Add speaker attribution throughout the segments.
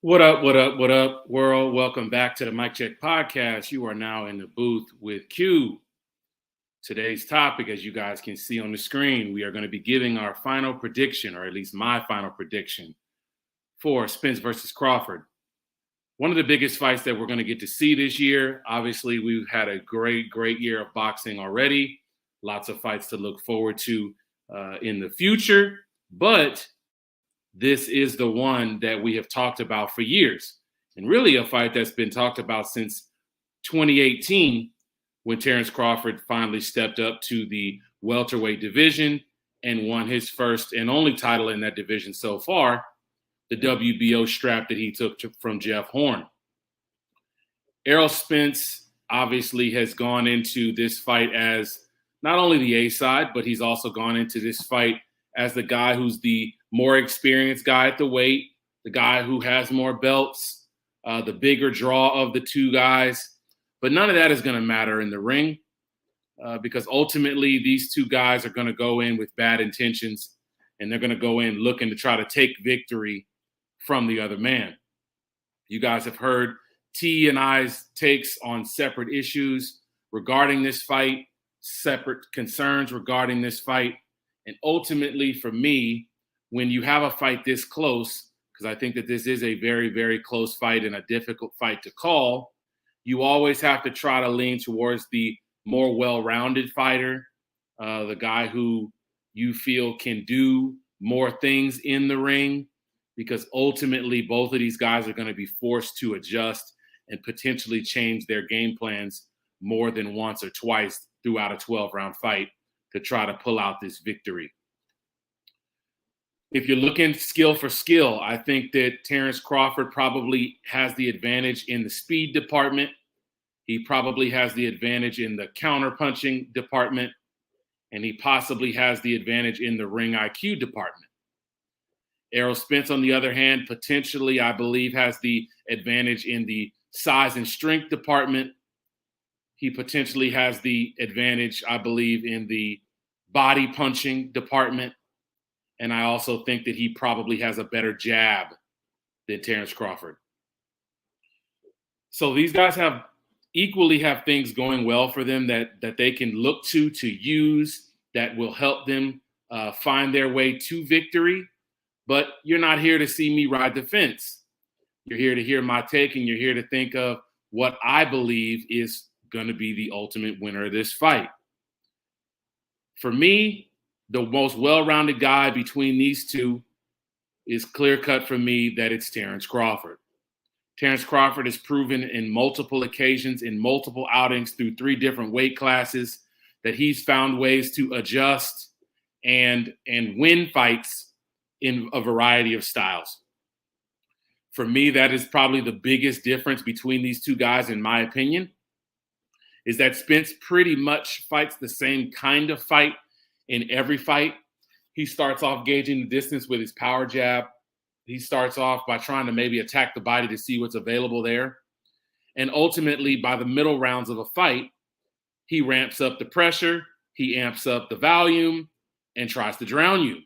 Speaker 1: What up, what up, what up, world? Welcome back to the Mic Check Podcast. You are now in the booth with Q. Today's topic, as you guys can see on the screen, we are going to be giving our final prediction, or at least my final prediction, for Spence versus Crawford. One of the biggest fights that we're going to get to see this year. Obviously, we've had a great year of boxing already. Lots of fights to look forward to in the future. But this is the one that we have talked about for years, and really a fight that's been talked about since 2018 when Terrence Crawford finally stepped up to the welterweight division and won his first and only title in that division so far, the WBO strap that he took from Jeff Horn. Errol Spence obviously has gone into this fight as not only the A side, but he's also gone into this fight as the guy who's the more experienced guy at the weight, the guy who has more belts, the bigger draw of the two guys. But none of that is going to matter in the ring because ultimately these two guys are going to go in with bad intentions, and they're going to go in looking to try to take victory from the other man. You guys have heard T and I's takes on separate issues regarding this fight, separate concerns regarding this fight. And ultimately, for me, when you have a fight this close, because I think that this is a very close fight and a difficult fight to call, you always have to try to lean towards the more well-rounded fighter, the guy who you feel can do more things in the ring, because ultimately both of these guys are going to be forced to adjust and potentially change their game plans more than once or twice throughout a 12-round fight to try to pull out this victory. If you're looking skill for skill, I think that Terrence Crawford probably has the advantage in the speed department. He probably has the advantage in the counter-punching department, and he possibly has the advantage in the ring IQ department. Errol Spence, on the other hand, potentially, I believe, has the advantage in the size and strength department. He potentially has the advantage, I believe, in the body punching department. And I also think that he probably has a better jab than Terrence Crawford. So these guys equally have things going well for them that they can look to use that will help them find their way to victory. But you're not here to see me ride the fence. You're here to hear my take, and you're here to think of what I believe is going to be the ultimate winner of this fight. For me, the most well-rounded guy between these two is clear-cut for me that it's Terrence Crawford. Terrence Crawford has proven in multiple occasions, in multiple outings through 3 different weight classes, that he's found ways to adjust and win fights in a variety of styles. For me, that is probably the biggest difference between these two guys, in my opinion, is that Spence pretty much fights the same kind of fight in every fight. He starts off gauging the distance with his power jab. He starts off by trying to maybe attack the body to see what's available there. And ultimately, by the middle rounds of a fight, he ramps up the pressure, he amps up the volume, and tries to drown you.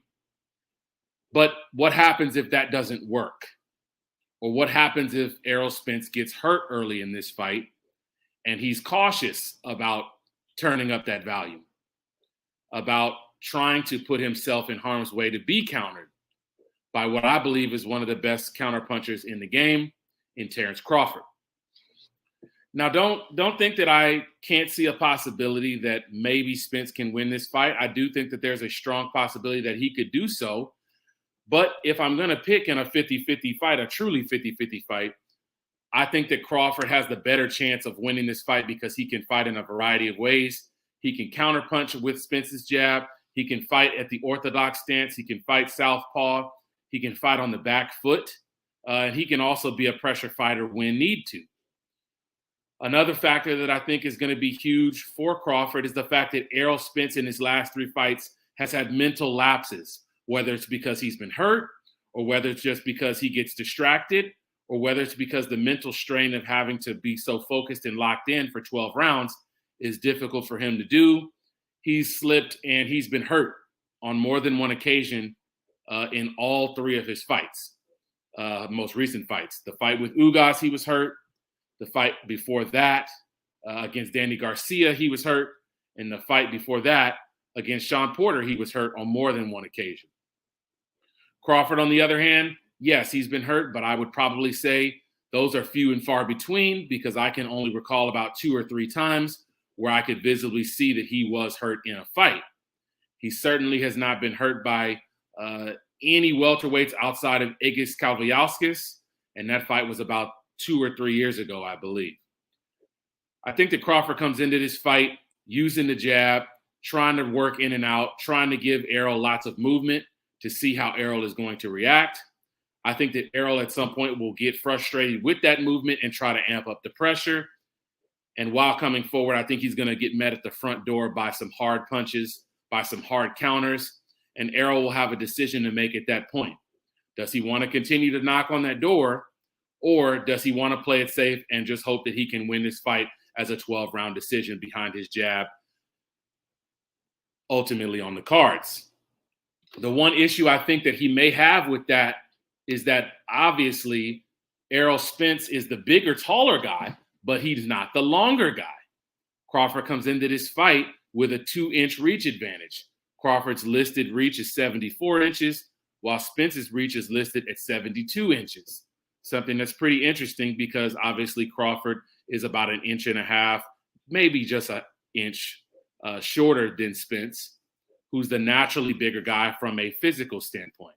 Speaker 1: But what happens if that doesn't work? Or what happens if Errol Spence gets hurt early in this fight and he's cautious about turning up that volume, about trying to put himself in harm's way to be countered by what I believe is one of the best counterpunchers in the game, in Terrence Crawford. Now, don't think that I can't see a possibility that maybe Spence can win this fight. I do think that there's a strong possibility that he could do so. But if I'm going to pick in a 50-50 fight, a truly 50-50 fight, I think that Crawford has the better chance of winning this fight because he can fight in a variety of ways. He can counterpunch with Spence's jab. He can fight at the orthodox stance. He can fight southpaw. He can fight on the back foot. And he can also be a pressure fighter when need to. Another factor that I think is going to be huge for Crawford is the fact that Errol Spence in his last 3 fights has had mental lapses, whether it's because he's been hurt or whether it's just because he gets distracted or whether it's because the mental strain of having to be so focused and locked in for 12 rounds is difficult for him to do. He's slipped and he's been hurt on more than one occasion in all 3 of his fights. most recent fights. The fight with Ugas, he was hurt. The fight before that against Danny Garcia, he was hurt. And the fight before that against Sean Porter, he was hurt on more than one occasion. Crawford, on the other hand, yes, he's been hurt, but I would probably say those are few and far between, because I can only recall about 2 or 3 times where I could visibly see that he was hurt in a fight. He certainly has not been hurt by any welterweights outside of Egis Kalviauskas, and that fight was about 2 or 3 years ago, I believe. I think that Crawford comes into this fight using the jab, trying to work in and out, trying to give Errol lots of movement to see how Errol is going to react. I think that Errol at some point will get frustrated with that movement and try to amp up the pressure. And while coming forward, I think he's going to get met at the front door by some hard punches, by some hard counters, and Errol will have a decision to make at that point. Does he want to continue to knock on that door, or does he want to play it safe and just hope that he can win this fight as a 12-round decision behind his jab, ultimately on the cards? The one issue I think that he may have with that is that obviously Errol Spence is the bigger, taller guy, but he's not the longer guy. Crawford comes into this fight with a 2-inch reach advantage. Crawford's listed reach is 74 inches, while Spence's reach is listed at 72 inches. Something that's pretty interesting because obviously Crawford is about 1.5 inches, maybe just 1 inch shorter than Spence, who's the naturally bigger guy from a physical standpoint.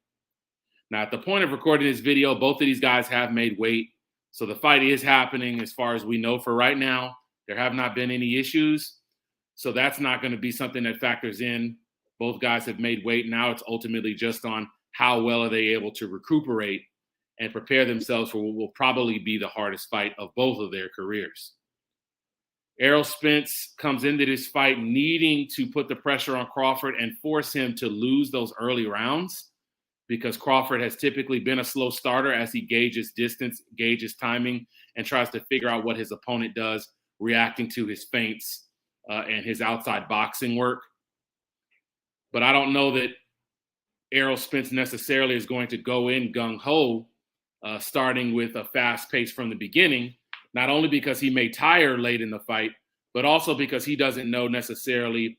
Speaker 1: Now, at the point of recording this video, both of these guys have made weight. So the fight is happening as far as we know for right now. There have not been any issues. So that's not going to be something that factors in. Both guys have made weight. Now it's ultimately just on how well are they able to recuperate and prepare themselves for what will probably be the hardest fight of both of their careers. Errol Spence comes into this fight needing to put the pressure on Crawford and force him to lose those early rounds, because Crawford has typically been a slow starter as he gauges distance, gauges timing, and tries to figure out what his opponent does, reacting to his feints and his outside boxing work. But I don't know that Errol Spence necessarily is going to go in gung-ho, starting with a fast pace from the beginning, not only because he may tire late in the fight, but also because he doesn't know necessarily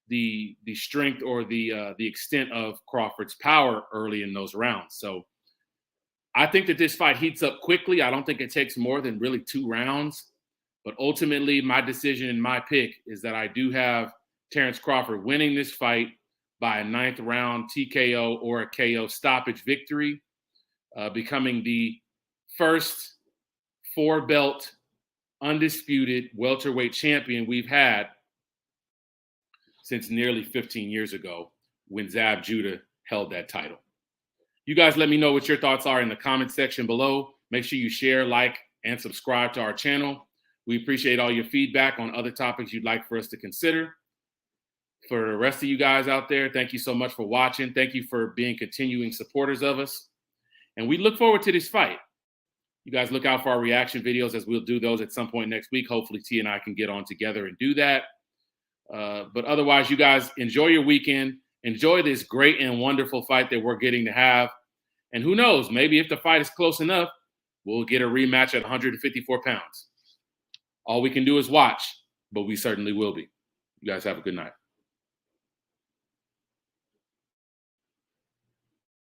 Speaker 1: the strength or the extent of Crawford's power early in those rounds. So I think that this fight heats up quickly. I don't think it takes more than really 2 rounds. But ultimately, my decision and my pick is that I do have Terrence Crawford winning this fight by a 9th round TKO or a KO stoppage victory, becoming the first 4-belt undisputed welterweight champion we've had since nearly 15 years ago when Zab Judah held that title. You guys let me know what your thoughts are in the comment section below. Make sure you share, like, and subscribe to our channel. We appreciate all your feedback on other topics you'd like for us to consider. For the rest of you guys out there, thank you so much for watching. Thank you for being continuing supporters of us. And we look forward to this fight. You guys look out for our reaction videos, as we'll do those at some point next week. Hopefully T and I can get on together and do that. But otherwise, you guys enjoy your weekend. Enjoy this great and wonderful fight that we're getting to have. And who knows, maybe if the fight is close enough, we'll get a rematch at 154 pounds. All we can do is watch, but we certainly will be. You guys have a good night.